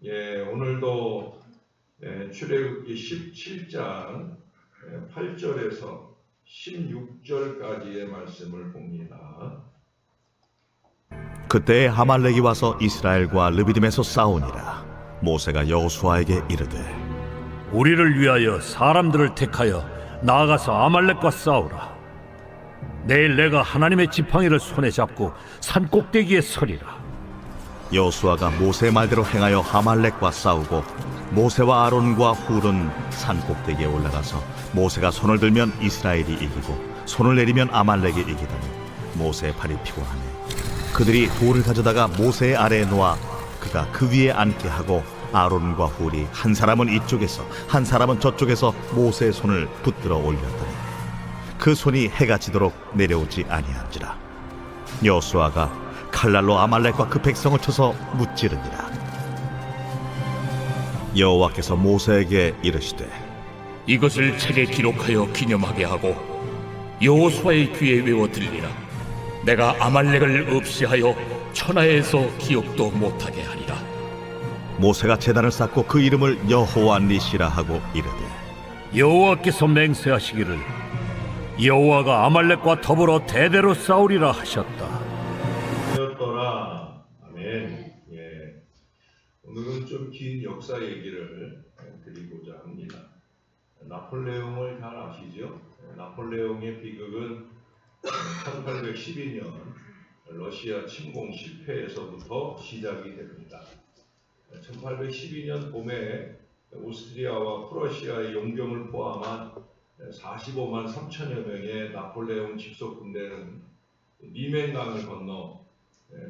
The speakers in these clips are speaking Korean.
오늘도 출애굽기 17장 8절에서 16절까지의 말씀을 봅니다. 그때 아말렉이 와서 이스라엘과 르비딤에서 싸우니라. 모세가 여호수아에게 이르되 우리를 위하여 사람들을 택하여 나아가서 아말렉과 싸우라. 내일 내가 하나님의 지팡이를 손에 잡고 산 꼭대기에 서리라. 여호수아가 모세의 말대로 행하여 아말렉과 싸우고 모세와 아론과 훌은 산 꼭대기에 올라가서 모세가 손을 들면 이스라엘이 이기고 손을 내리면 아말렉이 이기더니 모세의 팔이 피곤하네. 그들이 돌을 가져다가 모세의 아래에 놓아 그가 그 위에 앉게 하고 아론과 훌이 한 사람은 이쪽에서 한 사람은 저쪽에서 모세의 손을 붙들어 올렸더니 그 손이 해가 지도록 내려오지 아니한지라. 여호수아가 칼날로 아말렉과 그 백성을 쳐서 무찌르니라. 여호와께서 모세에게 이르시되 이것을 책에 기록하여 기념하게 하고 여호수아의 귀에 외워 들리라. 내가 아말렉을 없이하여 천하에서 기억도 못하게 하리라. 모세가 제단을 쌓고 그 이름을 여호와 니시라 하고 이르되 여호와께서 맹세하시기를 여호와가 아말렉과 더불어 대대로 싸우리라 하셨다. 되었더라. 아멘. 오늘은 좀 긴 역사 얘기를 드리고자 합니다. 나폴레옹을 잘 아시죠? 나폴레옹의 비극은 1812년 러시아 침공 실패에서부터 시작이 됩니다. 1812년 봄에 오스트리아와 프러시아의 용병을 포함한 45만 3천여 명의 나폴레옹 직속 군대는 리멘강을 건너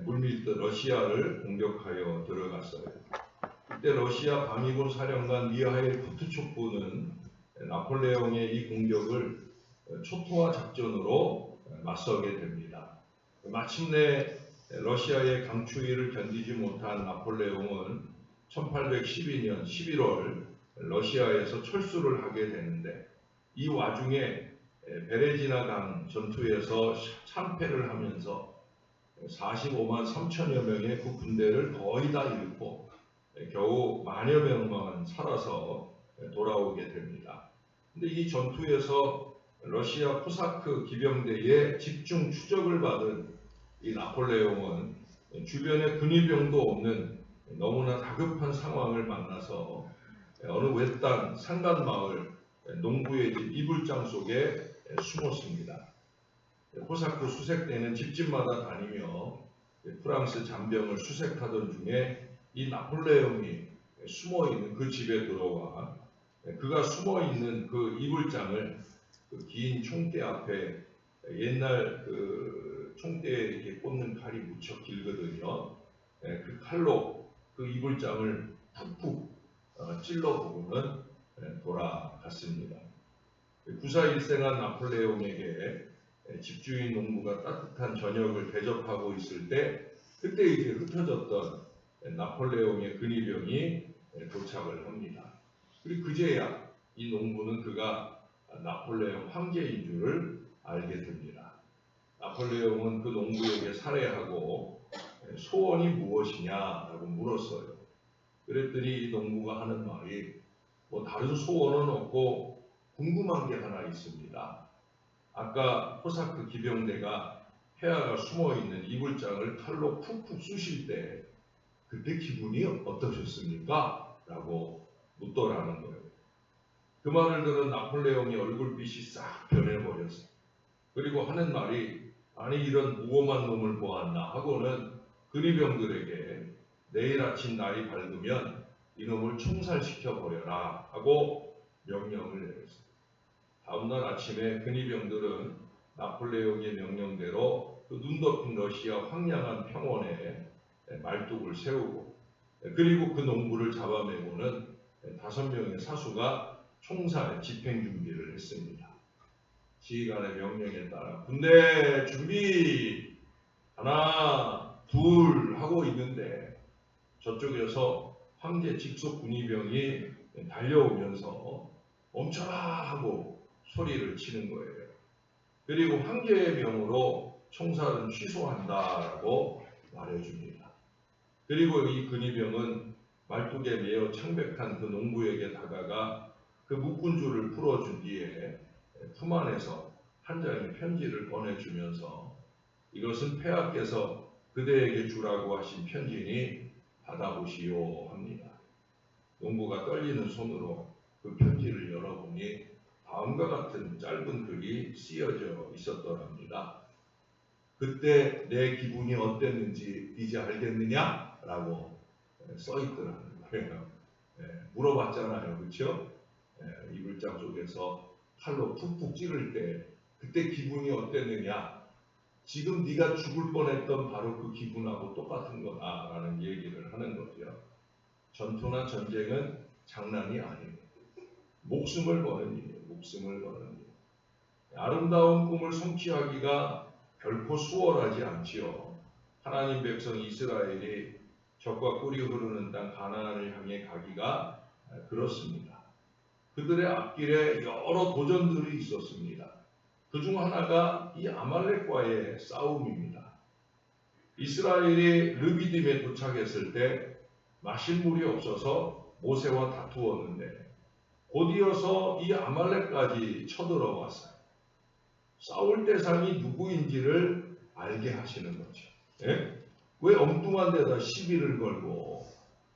물밀듯 러시아를 공격하여 들어갔어요. 그때 러시아 방위군 사령관 미하일 쿠투초프는 나폴레옹의 이 공격을 초토화 작전으로 맞서게 됩니다. 마침내 러시아의 강추위를 견디지 못한 나폴레옹은 1812년 11월 러시아에서 철수를 하게 되는데 이 와중에 베레지나강 전투에서 참패를 하면서 45만 3천여 명의 그 군대를 거의 다 잃고 겨우 만여 명만 살아서 돌아오게 됩니다. 근데 이 전투에서 러시아 코사크 기병대의 집중 추적을 받은 이 나폴레옹은 주변에 근위병도 없는 너무나 다급한 상황을 만나서 어느 외딴 산간마을 농부의 집 이불장 속에 숨었습니다. 코사크 수색대는 집집마다 다니며 프랑스 잔병을 수색하던 중에 이 나폴레옹이 숨어있는 그 집에 들어와 그가 숨어있는 그 이불장을 그 긴 총대 앞에 옛날 그 총대에 이렇게 꽂는 칼이 무척 길거든요. 그 칼로 그 이불장을 푹푹 찔러보고는 돌아갔습니다. 구사일생한 나폴레옹에게 집주인 농부가 따뜻한 저녁을 대접하고 있을 때 그때 이제 흩어졌던 나폴레옹의 근위병이 도착을 합니다. 그리고 그제야 이 농부는 그가 나폴레옹 황제인 줄을 알게 됩니다. 나폴레옹은 그 농부에게 살해하고 소원이 무엇이냐라고 물었어요. 그랬더니 이 농부가 하는 말이 뭐 다른 소원은 없고 궁금한 게 하나 있습니다. 아까 코사크 기병대가 폐하가 숨어있는 이불장을 칼로 푹푹 쑤실 때 그때 기분이 어떠셨습니까? 라고 묻더라는 거예요. 그 말을 들은 나폴레옹이 얼굴빛이 싹 변해버렸어요. 그리고 하는 말이 아니 이런 무엄한 놈을 보았나 하고는 근위병들에게 내일 아침 날이 밝으면 이놈을 총살시켜버려라 하고 명령을 내렸어요. 다음날 아침에 근위병들은 나폴레옹의 명령대로 그 눈 덮인 러시아 황량한 평원에 말뚝을 세우고 그리고 그 농부를 잡아내고는 5명의 사수가 총살 집행 준비를 했습니다. 지휘관의 명령에 따라 군대 준비 하나 둘 하고 있는데 저쪽에서 황제 직속 군의병이 달려오면서 멈춰라 하고 소리를 치는 거예요. 그리고 황제의 명으로 총살은 취소한다라고 말해줍니다. 그리고 이 근위병은 말뚝에 매어 창백한 그 농부에게 다가가 그 묶은 줄을 풀어준 뒤에 품 안에서 한 장의 편지를 꺼내주면서 이것은 폐하께서 그대에게 주라고 하신 편지니 받아보시오 합니다. 농부가 떨리는 손으로 그 편지를 열어보니 다음과 같은 짧은 글이 쓰여져 있었더랍니다. 그때 내 기분이 어땠는지 이제 알겠느냐? 라고 써있더라는 거예요. 물어봤잖아요. 그렇죠? 이 글자 속에서 칼로 푹푹 찌를 때 그때 기분이 어땠느냐? 지금 네가 죽을 뻔했던 바로 그 기분하고 똑같은 거다라는 얘기를 하는 거죠. 전투나 전쟁은 장난이 아닙니다. 목숨을 거는 일이에요. 목숨을 거는 일. 아름다운 꿈을 성취하기가 결코 수월하지 않지요. 하나님 백성 이스라엘이 적과 꿀이 흐르는 땅 가나안을 향해 가기가 그렇습니다. 그들의 앞길에 여러 도전들이 있었습니다. 그중 하나가 이 아말렉과의 싸움입니다. 이스라엘이 르비딤에 도착했을 때 마실 물이 없어서 모세와 다투었는데 곧이어서 이 아말렉까지 쳐들어왔어요. 싸울 대상이 누구인지를 알게 하시는 거죠. 예? 왜 엉뚱한 데다 시비를 걸고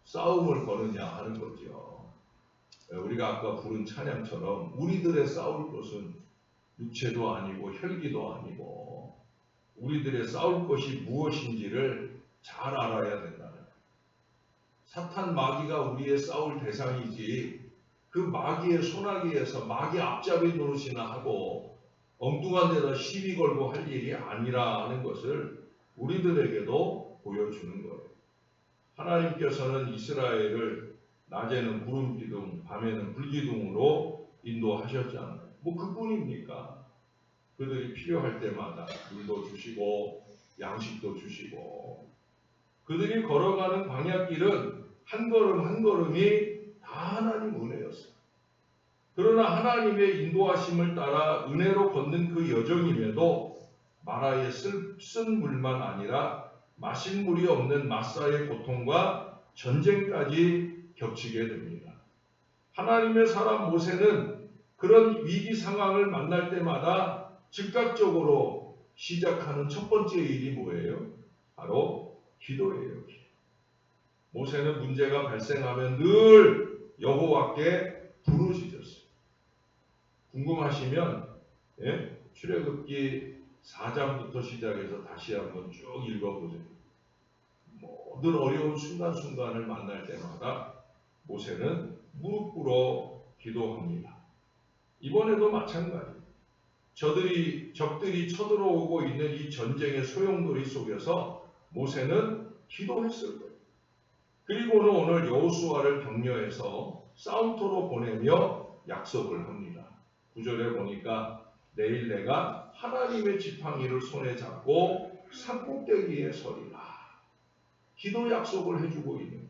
싸움을 거느냐 하는 거죠. 우리가 아까 부른 찬양처럼 우리들의 싸울 것은 육체도 아니고 혈기도 아니고 우리들의 싸울 것이 무엇인지를 잘 알아야 된다는 거예요. 사탄 마귀가 우리의 싸울 대상이지 그 마귀의 소나기에서 마귀 앞잡이 노릇이나 하고 엉뚱한 데다 시비 걸고 할 일이 아니라는 것을 우리들에게도 보여주는 거예요. 하나님께서는 이스라엘을 낮에는 구름 기둥, 밤에는 불 기둥으로 인도하셨잖아요. 뭐 그뿐입니까? 그들이 필요할 때마다 물도 주시고 양식도 주시고 그들이 걸어가는 광야길은 한 걸음 한 걸음이 다 하나님 은혜였어요. 그러나 하나님의 인도하심을 따라 은혜로 걷는 그 여정임에도 마라에 쓴 물만 아니라 마실 물이 없는 마사의 고통과 전쟁까지 겹치게 됩니다. 하나님의 사람 모세는 그런 위기 상황을 만날 때마다 즉각적으로 시작하는 첫 번째 일이 뭐예요? 바로 기도예요. 모세는 문제가 발생하면 늘 여호와께 부르짖었어요. 궁금하시면 출애굽기 4장부터 시작해서 다시 한번 쭉 읽어보세요. 모든 어려운 순간순간을 만날 때마다 모세는 무릎 꿇어 기도합니다. 이번에도 마찬가지예요. 적들이 쳐들어오고 있는 이 전쟁의 소용돌이 속에서 모세는 기도했을 거예요. 그리고는 오늘 여호수아를 격려해서 싸움터로 보내며 약속을 합니다. 9절에 보니까 내일 내가 하나님의 지팡이를 손에 잡고 산꼭대기에 서리라. 기도 약속을 해주고 있는 거예요.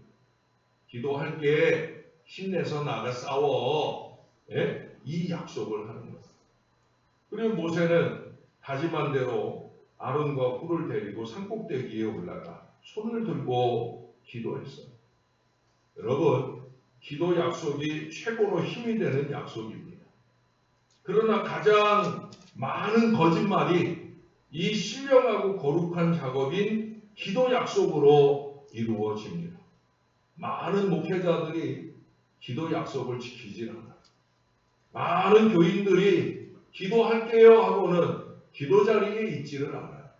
기도할게 힘내서 나가 싸워. 이 약속을 하는 거예요. 그리고 모세는 다짐한 대로 아론과 훌을 데리고 산꼭대기에 올라가 손을 들고 기도했어요. 여러분, 기도 약속이 최고로 힘이 되는 약속입니다. 그러나 가장 많은 거짓말이 이 신령하고 거룩한 작업인 기도 약속으로 이루어집니다. 많은 목회자들이 기도 약속을 지키질 않아요. 많은 교인들이 기도할게요 하고는 기도 자리에 있지를 않아요.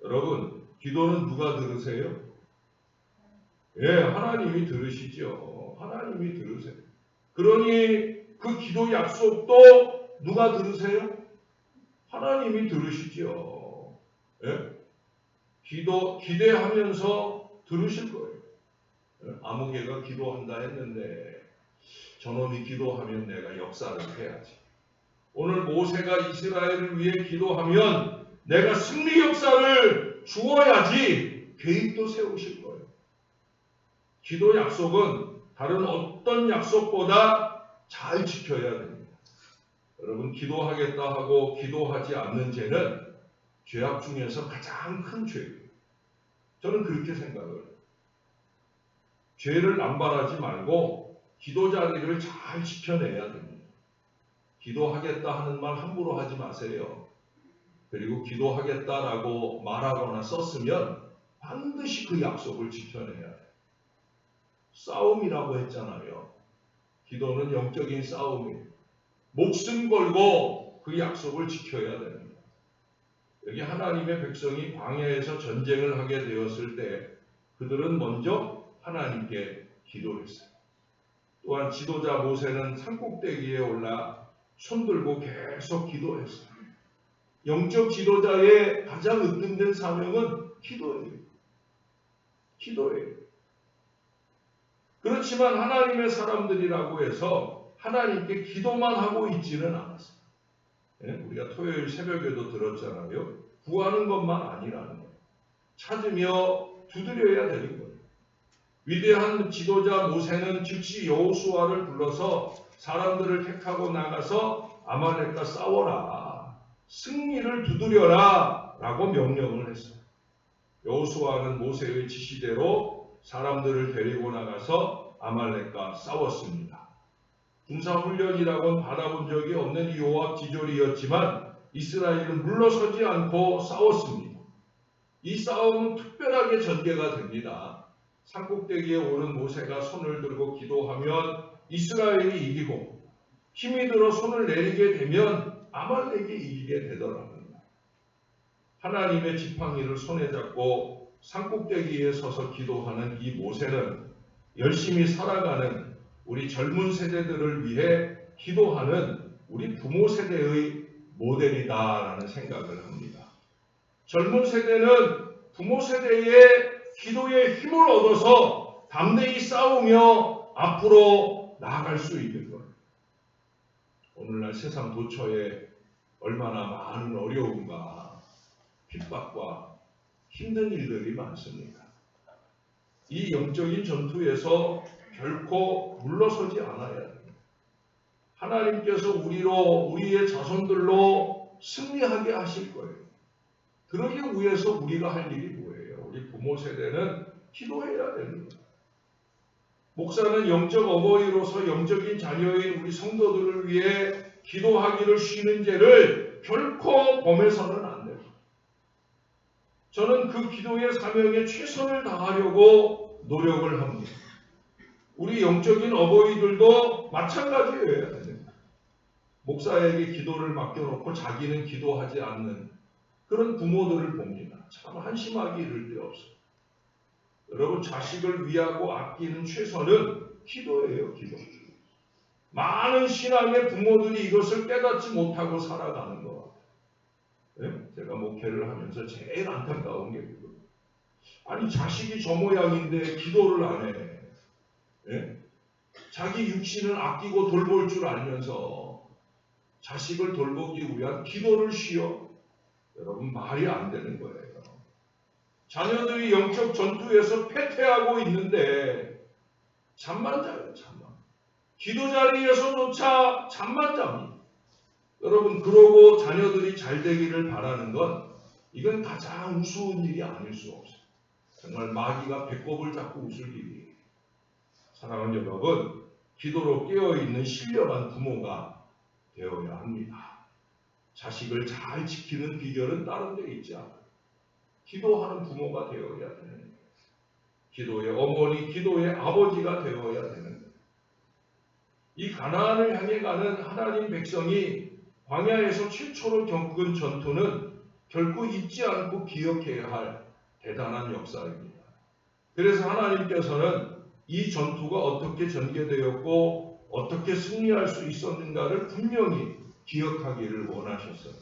여러분, 기도는 누가 들으세요? 하나님이 들으시죠. 하나님이 들으세요. 그러니 그 기도 약속도 누가 들으세요? 하나님이 들으시죠. 기대하면서 들으실 거예요. 아무개가 기도한다 했는데 저놈이 기도하면 내가 역사를 해야지. 오늘 모세가 이스라엘을 위해 기도하면 내가 승리 역사를 주어야지 계획도 세우실 거예요. 기도 약속은 다른 어떤 약속보다 잘 지켜야 됩니다. 여러분, 기도하겠다 하고 기도하지 않는 죄는 죄악 중에서 가장 큰 죄예요. 저는 그렇게 생각을 해요. 죄를 남발하지 말고 기도 자리를 잘 지켜내야 됩니다. 기도하겠다 하는 말 함부로 하지 마세요. 그리고 기도하겠다라고 말하거나 썼으면 반드시 그 약속을 지켜내야 돼요. 싸움이라고 했잖아요. 기도는 영적인 싸움이에요. 목숨 걸고 그 약속을 지켜야 됩니다. 여기 하나님의 백성이 광야에서 전쟁을 하게 되었을 때 그들은 먼저 하나님께 기도를 했어요. 또한 지도자 모세는 산꼭대기에 올라 손들고 계속 기도했어요. 영적 지도자의 가장 으뜸된 사명은 기도예요. 기도예요. 그렇지만 하나님의 사람들이라고 해서 하나님께 기도만 하고 있지는 않았어요. 우리가 토요일 새벽에도 들었잖아요. 구하는 것만 아니라는 거예요. 찾으며 두드려야 되는 거예요. 위대한 지도자 모세는 즉시 여호수아를 불러서 사람들을 택하고 나가서 아말렉과 싸워라. 승리를 두드려라. 라고 명령을 했어요. 여호수아는 모세의 지시대로 사람들을 데리고 나가서 아말렉과 싸웠습니다. 군사훈련이라고는 받아본 적이 없는 이 요압지졸이었지만 이스라엘은 물러서지 않고 싸웠습니다. 이 싸움은 특별하게 전개가 됩니다. 산꼭대기에 오른 모세가 손을 들고 기도하면 이스라엘이 이기고 힘이 들어 손을 내리게 되면 아말렉이 이기게 되더라고요. 하나님의 지팡이를 손에 잡고 산꼭대기에 서서 기도하는 이 모세는 열심히 살아가는 우리 젊은 세대들을 위해 기도하는 우리 부모 세대의 모델이다라는 생각을 합니다. 젊은 세대는 부모 세대의 기도의 힘을 얻어서 담대히 싸우며 앞으로 나아갈 수 있는 거예요. 오늘날 세상 도처에 얼마나 많은 어려움과 핍박과 힘든 일들이 많습니다. 이 영적인 전투에서 결코 물러서지 않아야 됩니다. 하나님께서 우리의 자손들로 승리하게 하실 거예요. 그러기 위해서 우리가 할 일이 뭐예요? 우리 부모 세대는 기도해야 되는 거예요. 목사는 영적 어버이로서 영적인 자녀인 우리 성도들을 위해 기도하기를 쉬는 죄를 결코 범해서는 안 됩니다. 저는 그 기도의 사명에 최선을 다하려고 노력을 합니다. 우리 영적인 어버이들도 마찬가지예요. 목사에게 기도를 맡겨놓고 자기는 기도하지 않는 그런 부모들을 봅니다. 참 한심하기 이를 데 없어요. 여러분, 자식을 위하고 아끼는 최선은 기도예요. 기도. 많은 신앙의 부모들이 이것을 깨닫지 못하고 살아가는 것 같아요. 제가 목회를 하면서 제일 안타까운 게 그거예요. 아니, 자식이 저 모양인데 기도를 안 해. 자기 육신을 아끼고 돌볼 줄 알면서 자식을 돌보기 위한 기도를 쉬어. 여러분, 말이 안 되는 거예요. 자녀들이 영적 전투에서 패퇴하고 있는데 잠만 자요. 잠만. 기도 자리에서조차 잠만 잡니다. 여러분, 그러고 자녀들이 잘 되기를 바라는 건 이건 가장 우스운 일이 아닐 수 없어요. 정말 마귀가 배꼽을 잡고 웃을 일이에요. 사랑하는 여러분, 기도로 깨어있는 신령한 부모가 되어야 합니다. 자식을 잘 지키는 비결은 다른 데 있지 않아요. 기도하는 부모가 되어야 되는 거예요. 기도의 어머니, 기도의 아버지가 되어야 되는 거예요. 이 가나안을 향해 가는 하나님 백성이 광야에서 최초로 겪은 전투는 결코 잊지 않고 기억해야 할 대단한 역사입니다. 그래서 하나님께서는 이 전투가 어떻게 전개되었고 어떻게 승리할 수 있었는가를 분명히 기억하기를 원하셨어요.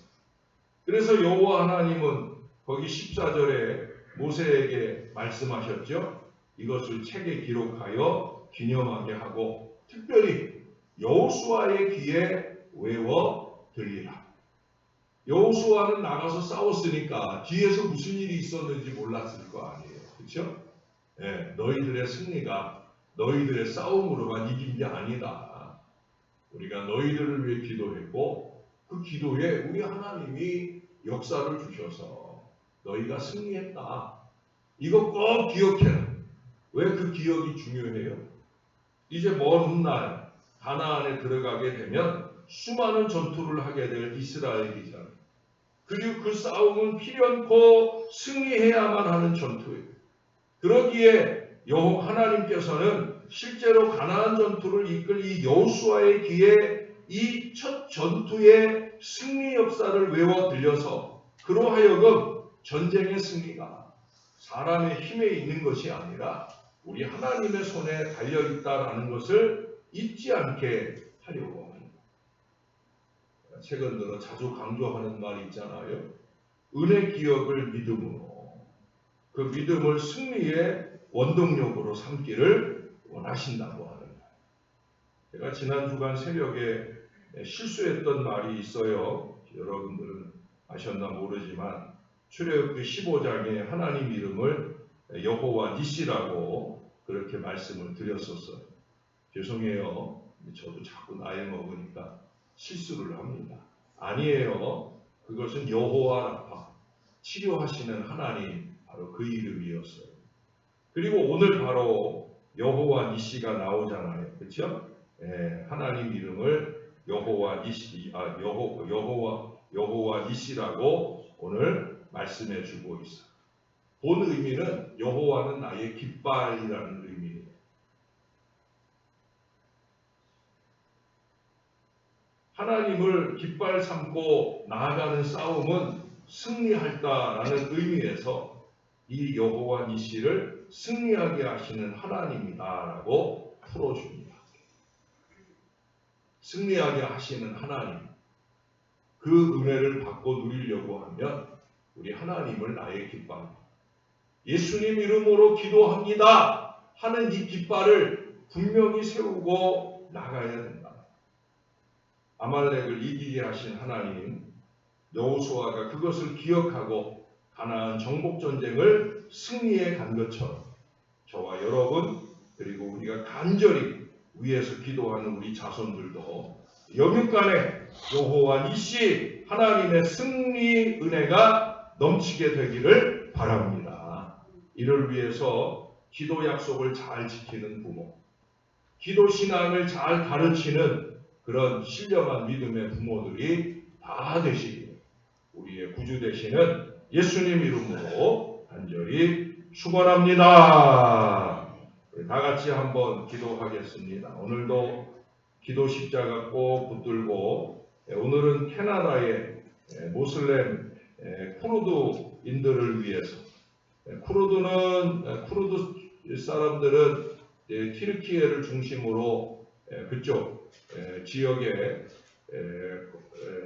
그래서 여호와 하나님은 거기 14절에 모세에게 말씀하셨죠. 이것을 책에 기록하여 기념하게 하고 특별히 여호수아의 귀에 외워 들리라. 여호수아는 나가서 싸웠으니까 뒤에서 무슨 일이 있었는지 몰랐을 거 아니에요. 그렇죠? 너희들의 승리가 너희들의 싸움으로만 이긴 게 아니다. 우리가 너희들을 위해 기도했고 그 기도에 우리 하나님이 역사를 주셔서 너희가 승리했다. 이거 꼭 기억해라. 왜 그 기억이 중요해요? 이제 먼 훗날 가나안에 들어가게 되면 수많은 전투를 하게 될 이스라엘이잖아요. 그리고 그 싸움은 필연코 승리해야만 하는 전투예요. 그러기에 하나님께서는 실제로 가나안 전투를 이끌 이 여호수아의 귀에 이 첫 전투의 승리 역사를 외워 들려서 그로 하여금 전쟁의 승리가 사람의 힘에 있는 것이 아니라 우리 하나님의 손에 달려 있다라는 것을 잊지 않게 하려고 합니다. 최근 들어 자주 강조하는 말이 있잖아요. 은혜 기억을 믿음으로, 그 믿음을 승리의 원동력으로 삼기를 원하신다고 하는 거예요. 제가 지난 주간 새벽에 실수했던 말이 있어요. 여러분들은 아셨나 모르지만 출애굽기 15장에 하나님 이름을 여호와 니시라고 그렇게 말씀을 드렸었어요. 죄송해요. 저도 자꾸 나이 먹으니까 실수를 합니다. 아니에요. 그것은 여호와 라파, 치료하시는 하나님, 바로 그 이름이었어요. 그리고 오늘 바로 여호와 니시가 나오잖아요. 그렇죠? 하나님 이름을 여호와 니시, 여호와 니시라고 오늘 말씀해 주고 있어요. 본 의미는 여호와는 나의 깃발이라는 의미예요. 하나님을 깃발 삼고 나아가는 싸움은 승리할다라는 의미에서 이 여호와 니시를 승리하게 하시는 하나님이다라고 풀어줍니다. 승리하게 하시는 하나님, 그 은혜를 받고 누리려고 하면 우리 하나님을 나의 깃발, 예수님 이름으로 기도합니다 하는 이 깃발을 분명히 세우고 나가야 된다. 아말렉을 이기게 하신 하나님, 여호수아가 그것을 기억하고 가나안 정복전쟁을 승리해 간 것처럼 저와 여러분, 그리고 우리가 간절히 위에서 기도하는 우리 자손들도 영육간에 여호와 니시 하나님의 승리 은혜가 넘치게 되기를 바랍니다. 이를 위해서 기도 약속을 잘 지키는 부모, 기도 신앙을 잘 가르치는 그런 신령한 믿음의 부모들이 다 되시기를 우리의 구주 되시는 예수님 이름으로 간절히 축원합니다. 다 같이 한번 기도하겠습니다. 오늘도 기도 십자가 꼭 붙들고, 오늘은 캐나다의 모슬렘 쿠르드인들을 위해서, 쿠르드 사람들은 튀르키예를 중심으로 그쪽 지역의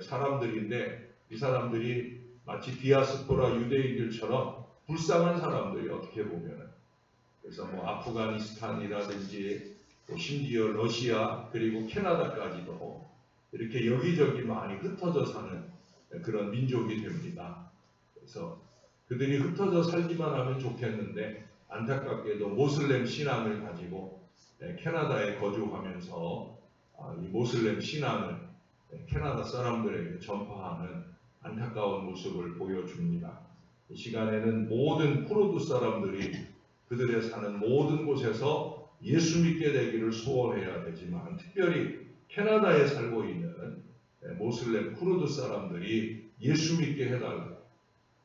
사람들인데, 이 사람들이 마치 디아스포라 유대인들처럼 불쌍한 사람들이 어떻게 보면, 그래서 아프가니스탄이라든지 심지어 러시아 그리고 캐나다까지도 이렇게 여기저기 많이 흩어져 사는 그런 민족이 됩니다. 그래서 그들이 흩어져 살기만 하면 좋겠는데 안타깝게도 모슬렘 신앙을 가지고 캐나다에 거주하면서 이 모슬렘 신앙을 캐나다 사람들에게 전파하는 안타까운 모습을 보여줍니다. 이 시간에는 모든 쿠르드 사람들이 그들의 사는 모든 곳에서 예수 믿게 되기를 소원해야 되지만, 특별히 캐나다에 살고 있는 모슬렘 쿠르드 사람들이 예수 믿게 해달라고,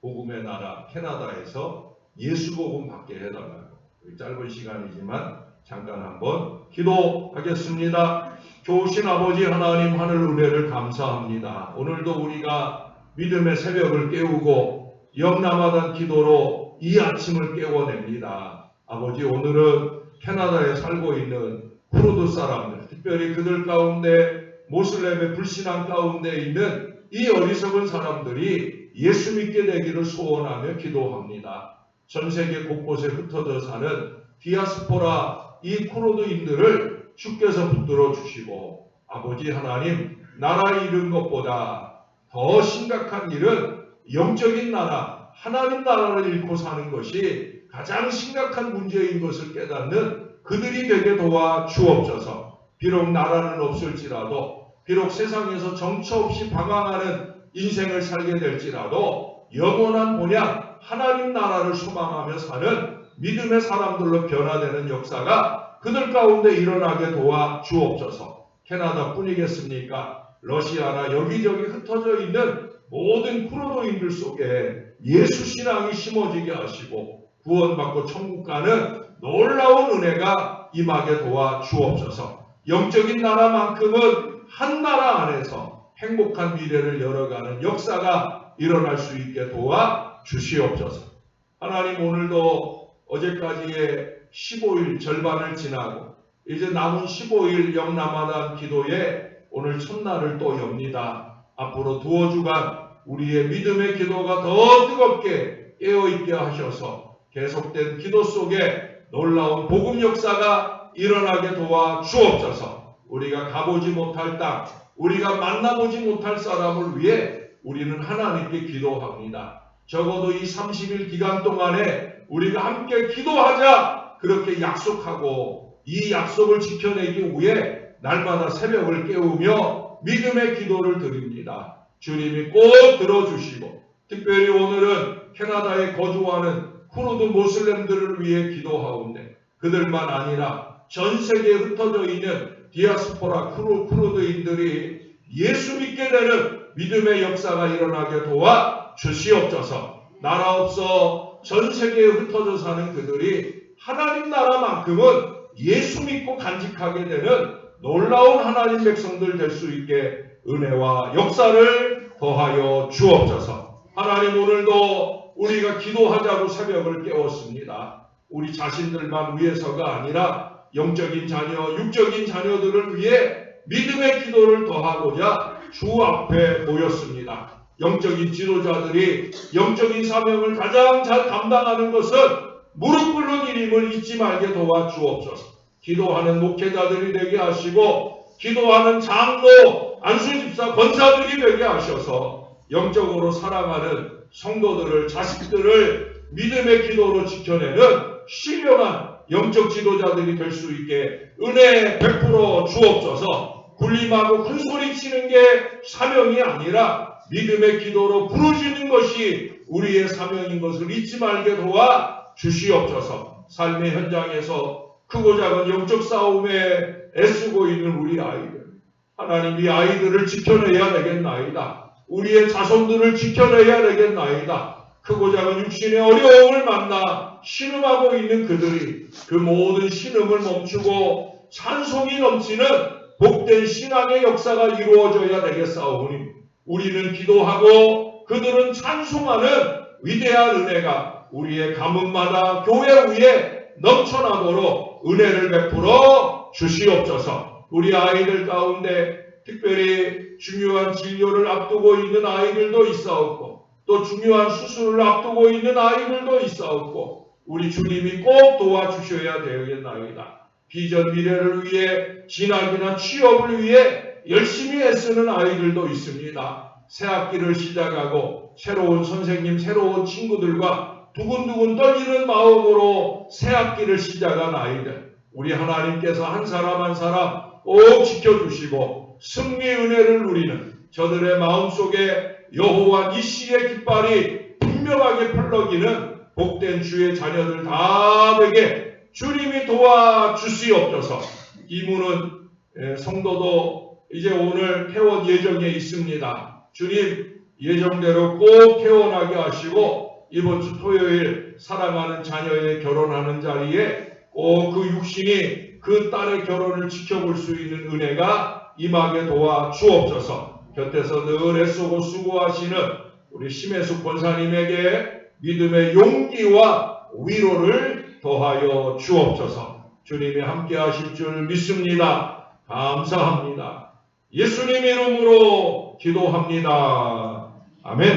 복음의 나라 캐나다에서 예수 복음 받게 해달라고, 짧은 시간이지만 잠깐 한번 기도하겠습니다. 좋으신 아버지 하나님, 하늘 은혜를 감사합니다. 오늘도 우리가 믿음의 새벽을 깨우고 영남하던 기도로 이 아침을 깨워냅니다. 아버지, 오늘은 캐나다에 살고 있는 쿠르드 사람들, 특별히 그들 가운데 모슬렘의 불신앙 가운데 있는 이 어리석은 사람들이 예수 믿게 되기를 소원하며 기도합니다. 전 세계 곳곳에 흩어져 사는 디아스포라 이 쿠르드인들을 주께서 붙들어 주시고, 아버지 하나님, 나라 잃은 것보다 더 심각한 일은 영적인 나라, 하나님 나라를 잃고 사는 것이 가장 심각한 문제인 것을 깨닫는 그들이 되게 도와 주옵소서. 비록 나라는 없을지라도, 비록 세상에서 정처 없이 방황하는 인생을 살게 될지라도 영원한 본향 하나님 나라를 소망하며 사는 믿음의 사람들로 변화되는 역사가 그들 가운데 일어나게 도와 주옵소서. 캐나다뿐이겠습니까? 러시아나 여기저기 흩어져 있는 모든 쿠르드인들 속에 예수 신앙이 심어지게 하시고 구원받고 천국 가는 놀라운 은혜가 임하게 도와 주옵소서. 영적인 나라만큼은 한 나라 안에서 행복한 미래를 열어가는 역사가 일어날 수 있게 도와 주시옵소서. 하나님, 오늘도 어제까지의 15일 절반을 지나고 이제 남은 15일 영남하단 기도에 오늘 첫날을 또 엽니다. 앞으로 두어 주간 우리의 믿음의 기도가 더 뜨겁게 깨어있게 하셔서 계속된 기도 속에 놀라운 복음 역사가 일어나게 도와 주옵소서. 우리가 가보지 못할 땅, 우리가 만나보지 못할 사람을 위해 우리는 하나님께 기도합니다. 적어도 이 30일 기간 동안에 우리가 함께 기도하자 그렇게 약속하고 이 약속을 지켜내기 위해 날마다 새벽을 깨우며 믿음의 기도를 드립니다. 주님이 꼭 들어주시고 특별히 오늘은 캐나다에 거주하는 쿠르드 모슬렘들을 위해 기도하온데 그들만 아니라 전 세계에 흩어져 있는 디아스포라 쿠르드인들이 예수 믿게 되는 믿음의 역사가 일어나게 도와 주시옵소서. 나라 없어 전 세계에 흩어져 사는 그들이 하나님 나라만큼은 예수 믿고 간직하게 되는 놀라운 하나님 백성들 될 수 있게 은혜와 역사를 더하여 주옵소서. 하나님, 오늘도 우리가 기도하자고 새벽을 깨웠습니다. 우리 자신들만 위해서가 아니라 영적인 자녀, 육적인 자녀들을 위해 믿음의 기도를 더하고자 주 앞에 모였습니다. 영적인 지도자들이 영적인 사명을 가장 잘 감당하는 것은 무릎 꿇는 일임을 잊지 말게 도와주옵소서. 기도하는 목회자들이 되게 하시고 기도하는 장로, 안수집사, 권사들이 되게 하셔서 영적으로 사랑하는 성도들을, 자식들을 믿음의 기도로 지켜내는 신령한 영적 지도자들이 될 수 있게 은혜 베풀어 주옵소서. 군림하고 큰소리 치는 게 사명이 아니라 믿음의 기도로 부르짖는 것이 우리의 사명인 것을 잊지 말게 도와 주시옵소서. 삶의 현장에서 크고 작은 영적 싸움에 애쓰고 있는 우리 아이들, 하나님, 이 아이들을 지켜내야 되겠나이다. 우리의 자손들을 지켜내야 되겠나이다. 크고 작은 육신의 어려움을 만나 신음하고 있는 그들이 그 모든 신음을 멈추고 찬송이 넘치는 복된 신앙의 역사가 이루어져야 되겠사오니 우리는 기도하고 그들은 찬송하는 위대한 은혜가 우리의 가문마다 교회 위에 넘쳐나도록 은혜를 베풀어 주시옵소서. 우리 아이들 가운데 특별히 중요한 진료를 앞두고 있는 아이들도 있사옵고 또 중요한 수술을 앞두고 있는 아이들도 있사옵고 우리 주님이 꼭 도와주셔야 되겠나이다. 비전 미래를 위해 진학이나 취업을 위해 열심히 애쓰는 아이들도 있습니다. 새 학기를 시작하고 새로운 선생님, 새로운 친구들과 두근두근 떨리는 마음으로 새 학기를 시작한 아이들, 우리 하나님께서 한 사람 한 사람 꼭 지켜주시고 승리의 은혜를 누리는 저들의 마음속에 여호와 니시의 깃발이 분명하게 펄럭이는 복된 주의 자녀들 다 되게 주님이 도와주시옵소서. 이문은 성도도 이제 오늘 퇴원 예정에 있습니다. 주님, 예정대로 꼭 퇴원하게 하시고 이번 주 토요일 사랑하는 자녀의 결혼하는 자리에 꼭 그 육신이 그 딸의 결혼을 지켜볼 수 있는 은혜가 임하게 도와 주옵소서. 곁에서 늘 애쓰고 수고하시는 우리 심혜숙 권사님에게 믿음의 용기와 위로를 더하여 주옵소서. 주님이 함께 하실 줄 믿습니다. 감사합니다. 예수님 이름으로 기도합니다. 아멘.